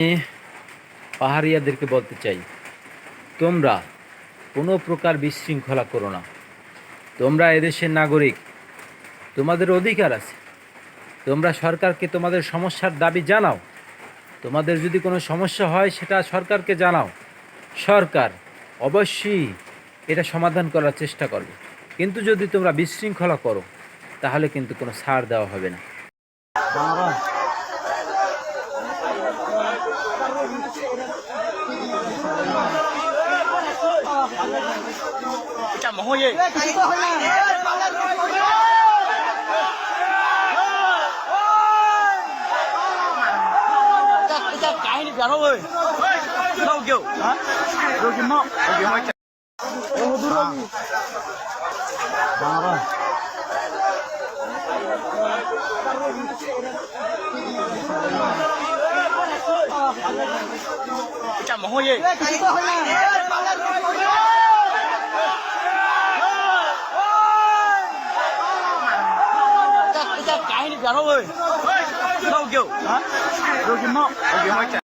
আমি পাহাড়িয়াদেরকে বলতে চাই, তোমরা কোনো প্রকার বিশৃঙ্খলা করো না। তোমরা এদেশের নাগরিক, তোমাদের অধিকার আছে। তোমরা সরকারকে তোমাদের সমস্যার দাবি জানাও। তোমাদের যদি কোনো সমস্যা হয় সেটা সরকারকে জানাও। সরকার অবশ্যই এটা সমাধান করার চেষ্টা করবে। কিন্তু যদি তোমরা বিশৃঙ্খলা করো তাহলে কিন্তু কোনো ছাড় দেওয়া হবে না। cái này ơi đâu kiểu hả rồi cái mọ rồi cái mai chạm mồ hôi gì cái này ơi đâu kiểu hả rồi cái mọ rồi cái mai